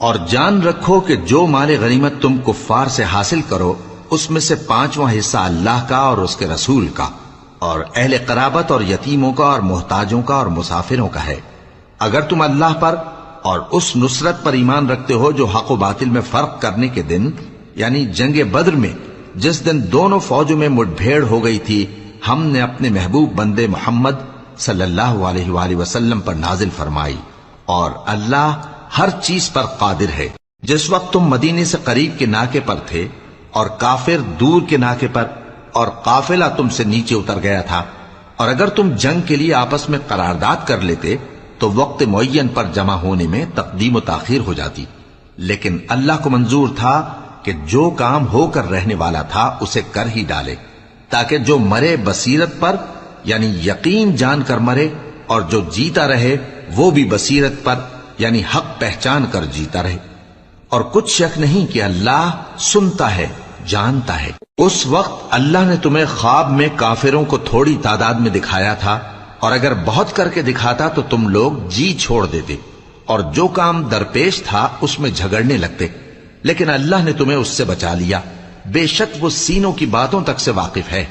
اور جان رکھو کہ جو مال غنیمت تم کفار سے حاصل کرو اس میں سے 5واں حصہ اللہ کا اور اس کے رسول کا اور اہل قرابت اور یتیموں کا اور محتاجوں کا اور مسافروں کا ہے، اگر تم اللہ پر اور اس نصرت پر ایمان رکھتے ہو جو حق و باطل میں فرق کرنے کے دن، یعنی جنگ بدر میں جس دن دونوں فوجوں میں مٹ بھیڑ ہو گئی تھی، ہم نے اپنے محبوب بندے محمد صلی اللہ علیہ وآلہ وسلم پر نازل فرمائی، اور اللہ ہر چیز پر قادر ہے۔ جس وقت تم مدینے سے قریب کے ناکے پر تھے اور کافر دور کے ناکے پر، اور قافلہ تم سے نیچے اتر گیا تھا، اور اگر تم جنگ کے لیے آپس میں قرارداد کر لیتے تو وقت معین پر جمع ہونے میں تقدیم و تاخیر ہو جاتی، لیکن اللہ کو منظور تھا کہ جو کام ہو کر رہنے والا تھا اسے کر ہی ڈالے، تاکہ جو مرے بصیرت پر یعنی یقین جان کر مرے، اور جو جیتا رہے وہ بھی بصیرت پر یعنی حق پہچان کر جیتا رہے۔ اور کچھ شک نہیں کہ اللہ سنتا ہے، جانتا ہے۔ اس وقت اللہ نے تمہیں خواب میں کافروں کو تھوڑی تعداد میں دکھایا تھا، اور اگر بہت کر کے دکھاتا تو تم لوگ جی چھوڑ دیتے، اور جو کام درپیش تھا اس میں جھگڑنے لگتے، لیکن اللہ نے تمہیں اس سے بچا لیا، بے شک وہ سینوں کی باتوں تک سے واقف ہے۔